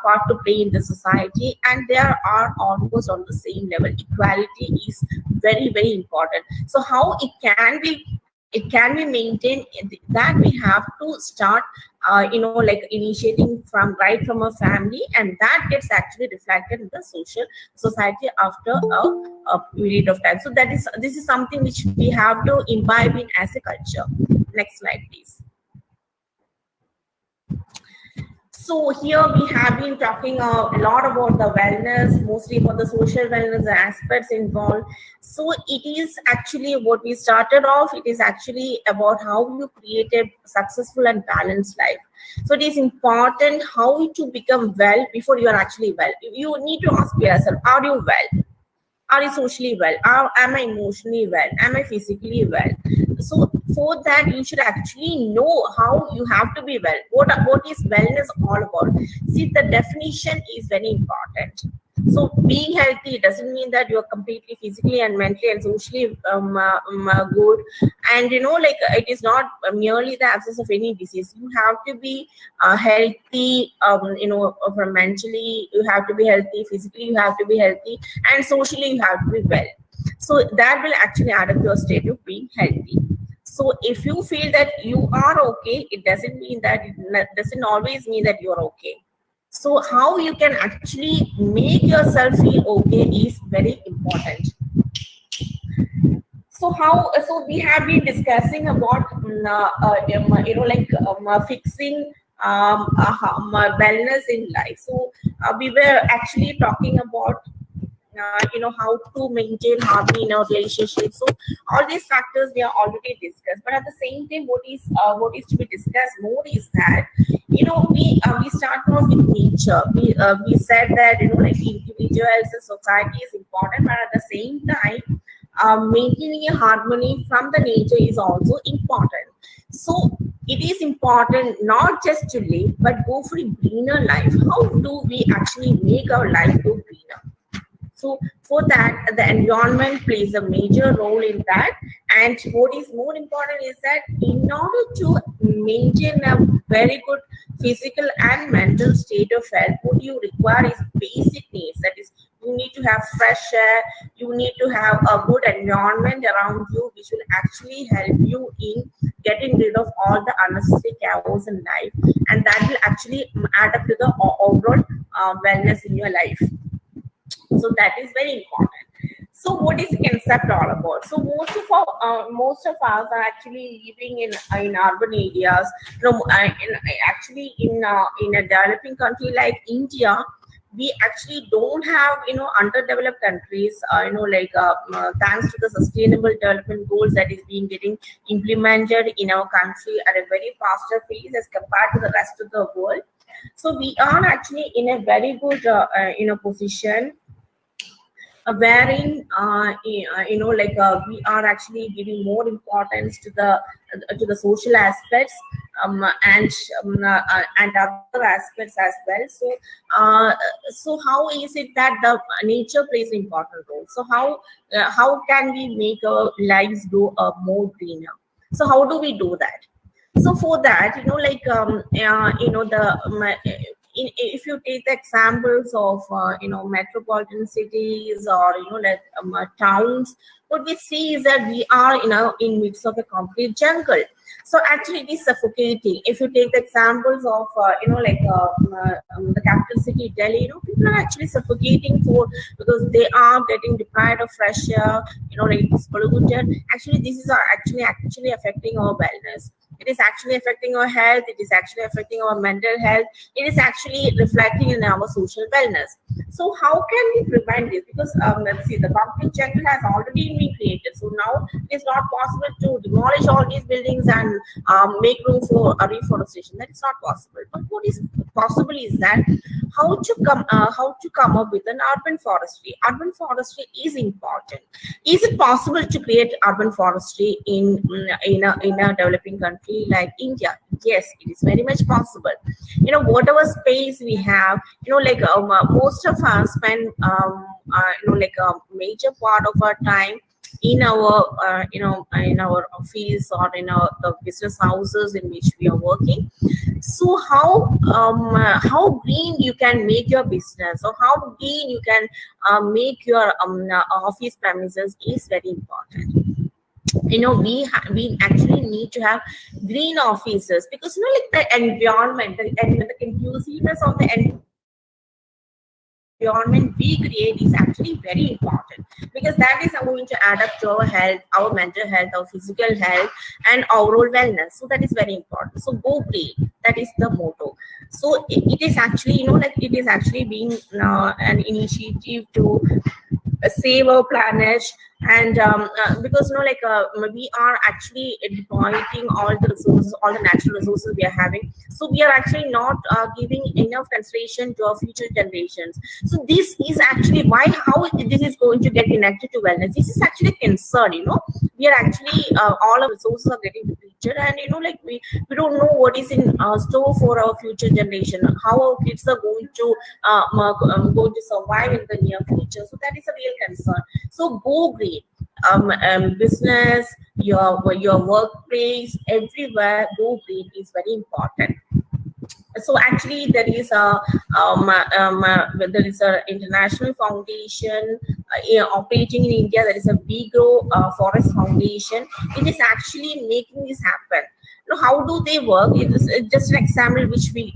part to play in the society, and they are almost on the same level. Equality is very, very important. So how it can be maintained, that we have to start initiating right from a family, and that gets actually reflected in the society after a period of time. So this is something which we have to imbibe in as a culture. Next slide, please. So here we have been talking a lot about the wellness, mostly about the social wellness, the aspects involved. So it is actually what we started off. It is actually about how you create a successful and balanced life. So it is important how to become well before you are actually well. You need to ask yourself, are you well? Are you socially well? Am I emotionally well? Am I physically well? So for that, you should actually know how you have to be well. What is wellness all about? See, the definition is very important. So being healthy doesn't mean that you're completely physically and mentally and socially good. And like it is not merely the absence of any disease. You have to be healthy. From mentally, you have to be healthy. Physically, you have to be healthy, and socially, you have to be well. So that will actually add up to a state of being healthy. So if you feel that you are okay, it doesn't mean that it doesn't always mean that you're okay. So how you can actually make yourself feel okay is very important. So we have been discussing about fixing wellness in life. So we were actually talking about how to maintain harmony in our relationship. So all these factors we are already discussed, but at the same time, what is to be discussed more is that we start off with nature. We said that like individuals and society is important, but at the same time, maintaining a harmony from the nature is also important. So it is important not just to live, but go for a greener life. How do we actually make our life go greener? So for that, the environment plays a major role in that. And what is more important is that in order to maintain a very good physical and mental state of health, what you require is basic needs. That is, you need to have fresh air, you need to have a good environment around you, which will actually help you in getting rid of all the unnecessary chaos in life. And that will actually add up to the overall wellness in your life. So that is very important. So what is the concept all about? So most of us are actually living in urban areas. In a developing country like India, we actually don't have underdeveloped countries. Thanks to the sustainable development goals that is being getting implemented in our country at a very faster pace as compared to the rest of the world. So we are actually in a very good position wherein we are actually giving more importance to the social aspects and other aspects as well. So how is it that the nature plays an important role? So how can we make our lives go more greener? So how do we do that? So for that, if you take the examples of metropolitan cities or towns, what we see is that we are in midst of a complete jungle. So actually it is suffocating. If you take the examples of the capital city Delhi, people are actually suffocating because they are getting deprived of fresh air. It is polluted. Actually this is actually affecting our wellness. It is actually affecting our health. It is actually affecting our mental health. It is actually reflecting in our social wellness. So how can we prevent this? Because let's see, the concrete jungle has already been created. So now it's not possible to demolish all these buildings and make room for a reforestation. That is not possible. But what is possible is that how to come up with an urban forestry. Urban forestry is important. Is it possible to create urban forestry in a developing country like India? Yes, it is very much possible. Whatever space we have, most of us spend a major part of our time in our in our office or in the business houses in which we are working. So how green you can make your business, or how green you can make your office premises is very important. We actually need to have green offices, because the environment and the conduciveness of the environment we create is actually very important, because because that is going to add up to our health, our mental health, our physical health, and overall wellness. So that is very important. So go green, that is the motto. So it is actually, like it is actually being an initiative to save our planet. And because we are actually deploying all the resources, all the natural resources we are having, so we are actually not giving enough consideration to our future generations. So this is actually why, how this is going to get connected to wellness. This is actually a concern. We are actually all our resources are getting depleted, and we don't know what is in store for our future generation, how our kids are going to going to survive in the near future. So that is a real concern. So go green. Business, your workplace, everywhere, go green is very important. So actually, there is a international foundation operating in India. There is a WeGrow Forest Foundation. It is actually making this happen. Now, how do they work? It is just an example which we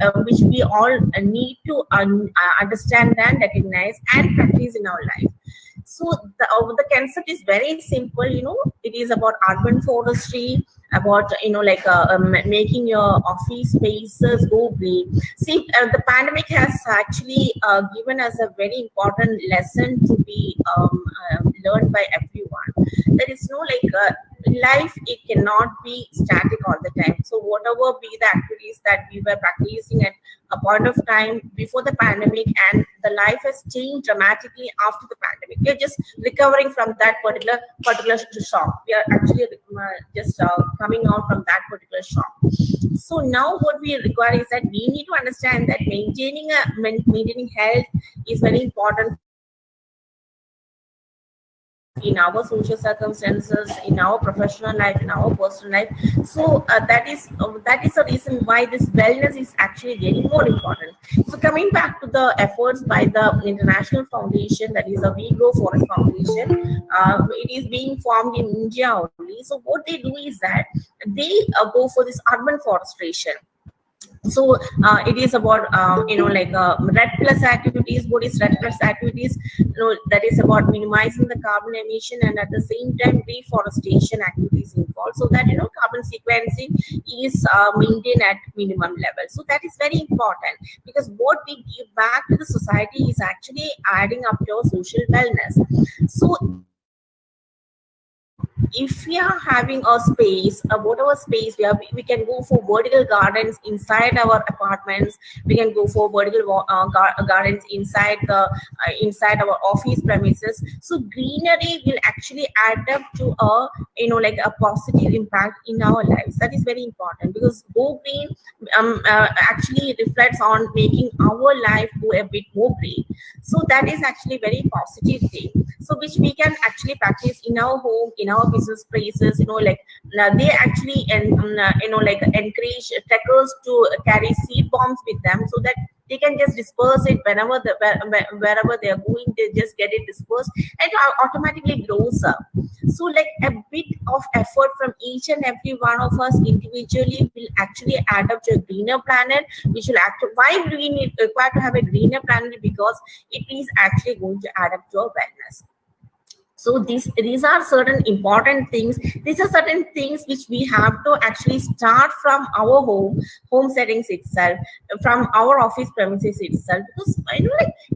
all need to understand and recognize and practice in our life. So the concept is very simple. It is about urban forestry, about making your office spaces go green. See, the pandemic has actually given us a very important lesson to be learned by everyone. There is no life, it cannot be static all the time. So whatever be the activities that we were practicing at a point of time before the pandemic, and the life has changed dramatically after the pandemic. We are just recovering from that particular shock. We are actually just coming out from that particular shock. So now what we require is that we need to understand that maintaining health is very important in our social circumstances, in our professional life, in our personal life. So that is the reason why this wellness is actually getting more important. So coming back to the efforts by the international foundation, that is a WeGrow Forest Foundation, it is being formed in India only. So what they do is that they go for this urban forestation. So it is about red plus activities. What is red plus activities? That is about minimizing the carbon emission, and at the same time reforestation activities involved, so that carbon sequencing is maintained at minimum level. So that is very important, because what we give back to the society is actually adding up to our social wellness. So if we are having a space, whatever space we can go for vertical gardens inside our apartments. We can go for vertical gardens inside our office premises. So greenery will actually add up to a positive impact in our lives. That is very important, because go green actually reflects on making our life go a bit more green. So that is actually very positive thing. So which we can actually practice in our home, in our business places. They actually encourage trekkers to carry seed bombs with them, so that they can just disperse it wherever they are going. They just get it dispersed, and it automatically grows up. So a bit of effort from each and every one of us individually will actually add up to a greener planet, which will why do we require to have a greener planet? Because it is actually going to add up to our wellness. So these are certain important things. These are certain things which we have to actually start from our home settings itself, from our office premises itself. Because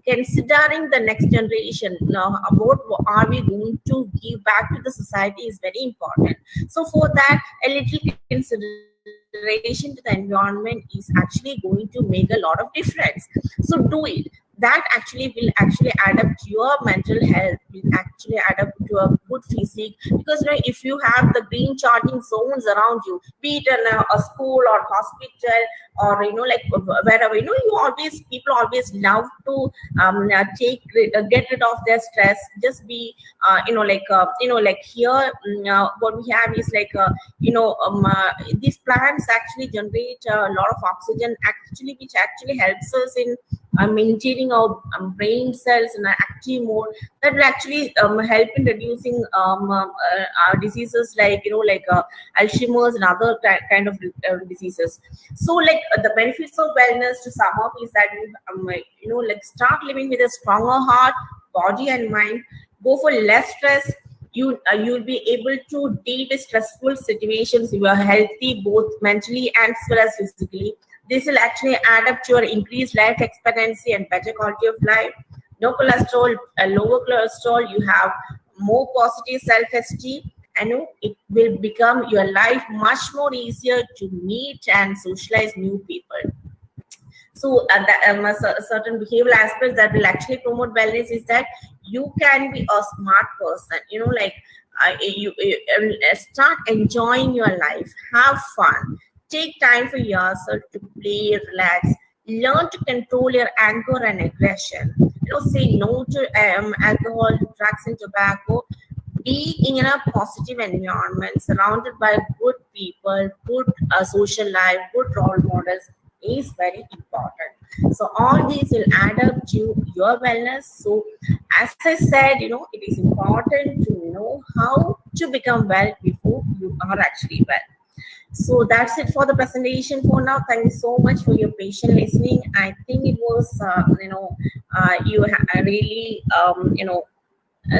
considering the next generation, about what are we going to give back to the society is very important. So for that, a little consideration to the environment is actually going to make a lot of difference. So do it. That actually will actually add up to your mental health, will actually add up to a good physique. Because if you have the green charging zones around you, be it in a school or hospital, or wherever, people always love to get rid of their stress. Just be here, what we have is these plants actually generate a lot of oxygen, actually, which actually helps us in maintaining our brain cells in an active mode. That will actually help in reducing diseases like Alzheimer's and other kind of diseases. So the benefits of wellness, to sum up, is that start living with a stronger heart, body and mind. go for less stress. You'll be able to deal with stressful situations. You are healthy both mentally and as well as physically. This will actually add up to your increased life expectancy and better quality of life. No cholesterol, lower cholesterol. You have more positive self-esteem, and it will become your life much more easier to meet and socialize new people. So certain behavioral aspects that will actually promote wellness is that you can be a smart person, like start enjoying your life, have fun, take time for yourself to play, relax, learn to control your anger and aggression, say no to alcohol, drugs and tobacco. Be in a positive environment, surrounded by good people, good social life, good role models is very important. So all these will add up to your wellness. So as I said, it is important to know how to become well before you are actually well. So that's it for the presentation for now. Thank you so much for your patient listening. I think it was, really,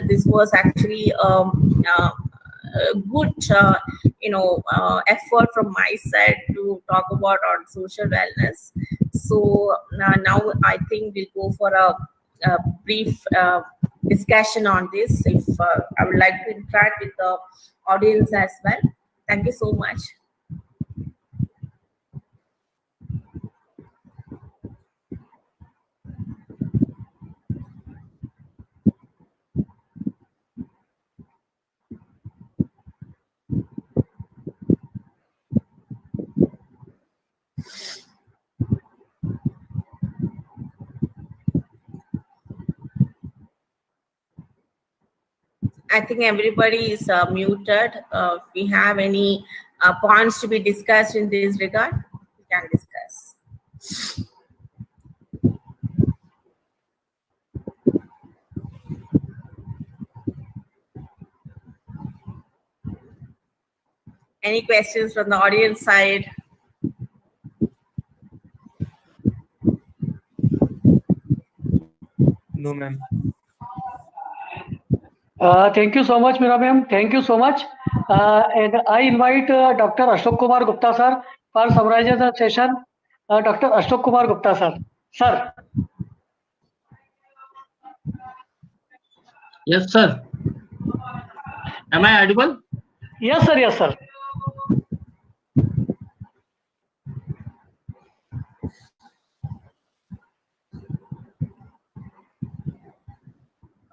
this was actually a good, effort from my side to talk about on social wellness. So now I think we'll go for a brief discussion on this. If I would like to interact with the audience as well. Thank you so much. I think everybody is muted. If we have any points to be discussed in this regard, we can discuss. Any questions from the audience side? No, ma'am. Thank you so much, Meera ma'am. Thank you so much. And I invite Dr. Ashok Kumar Gupta sir for summarizing the session. Dr. Ashok Kumar Gupta sir. Sir. Yes, sir. Am I audible? Yes, sir. Yes, sir.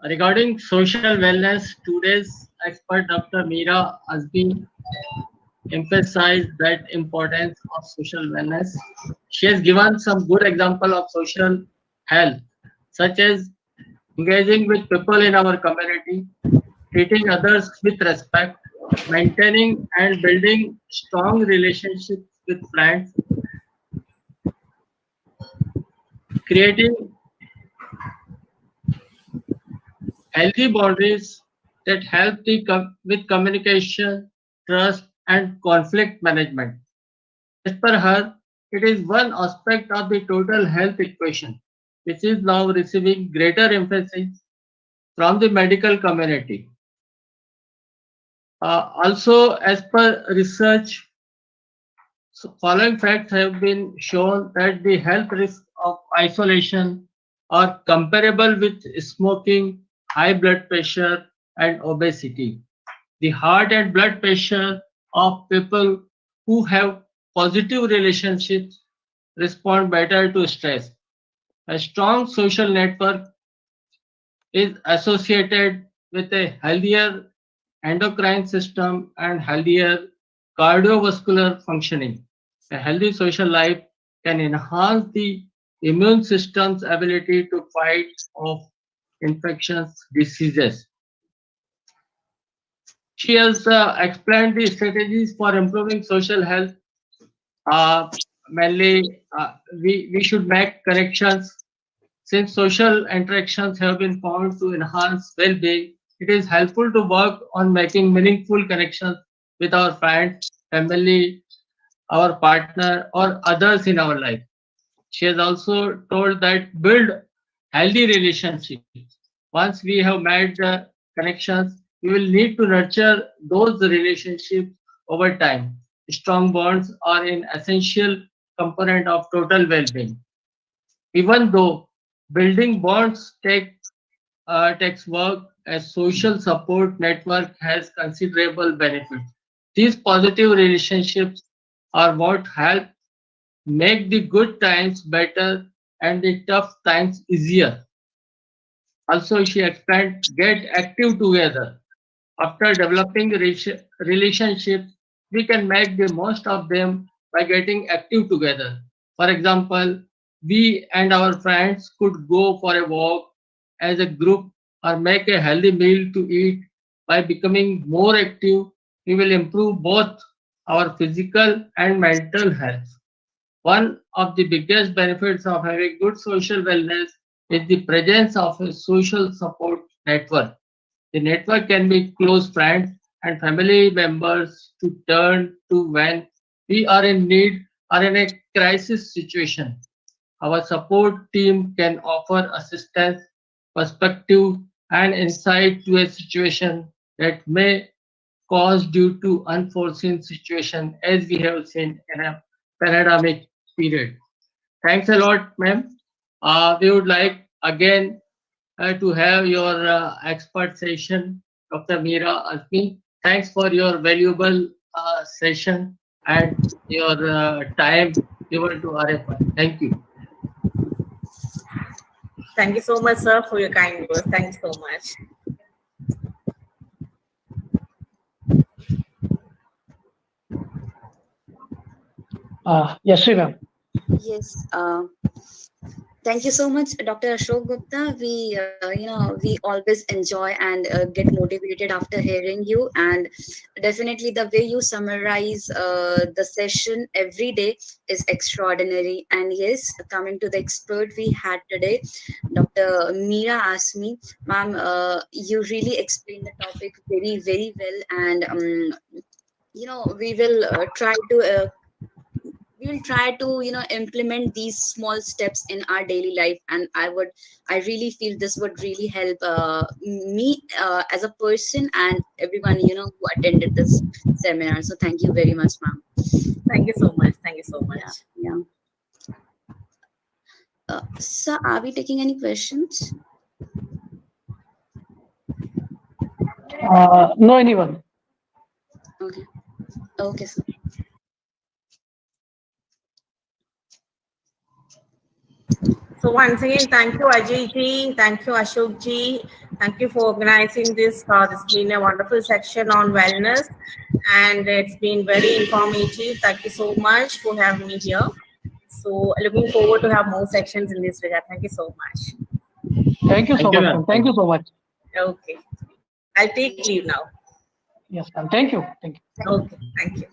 Regarding social wellness, today's expert Dr. Meera Azmi emphasized that importance of social wellness. She has given some good example of social health, such as engaging with people in our community, treating others with respect, maintaining and building strong relationships with friends, creating healthy boundaries that help with communication, trust, and conflict management. As per her, it is one aspect of the total health equation, which is now receiving greater emphasis from the medical community. Also, as per research, following facts have been shown that the health risks of isolation are comparable with smoking, high blood pressure, and obesity. The heart and blood pressure of people who have positive relationships respond better to stress. A strong social network is associated with a healthier endocrine system and healthier cardiovascular functioning. A healthy social life can enhance the immune system's ability to fight off infectious diseases. She has explained the strategies for improving social health. Mainly, we should make connections. Since social interactions have been found to enhance well-being, it is helpful to work on making meaningful connections with our friends, family, our partner, or others in our life. She has also told that build healthy relationships. Once we have made connections, we will need to nurture those relationships over time. Strong bonds are an essential component of total well-being. Even though building bonds takes work, a social support network has considerable benefits. These positive relationships are what help make the good times better and the tough times easier. Also, she explained, get active together. After developing relationships, we can make the most of them by getting active together. For example, we and our friends could go for a walk as a group or make a healthy meal to eat. By becoming more active, we will improve both our physical and mental health. One of the biggest benefits of having good social wellness is the presence of a social support network. The network can be close friends and family members to turn to when we are in need or in a crisis situation. Our support team can offer assistance, perspective, and insight to a situation that may cause due to unforeseen situation as we have seen in a pandemic period. Thanks a lot, ma'am. We would like again to have your expert session, Dr. Meera Azmi. Thanks for your valuable session and your time given to RFI. Thank you. Thank you so much, sir, for your kind words. Thanks so much. Yes, ma'am. Yes. Thank you so much, Dr. Ashok Gupta. We always enjoy and get motivated after hearing you. And definitely, the way you summarize the session every day is extraordinary. And yes, coming to the expert we had today, Dr. Meera asked me, "Ma'am, you really explained the topic very, very well." And we will try to implement these small steps in our daily life, and I really feel this would really help me as a person and everyone who attended this seminar. So thank you very much, ma'am. Thank you so much. Thank you so much. Yeah. So are we taking any questions? No, anyone. Okay. Okay, sir. So once again, thank you, Ajay ji. Thank you, Ashok ji. Thank you for organizing this. This has been a wonderful section on wellness, and it's been very informative. Thank you so much for having me here. So looking forward to have more sections in this regard. Thank you so much. Thank you so Thank you, much, ma'am. ma'am. Thank you so much. Okay. I'll take leave now. Yes, ma'am. Thank you. Thank you. Okay. Thank you.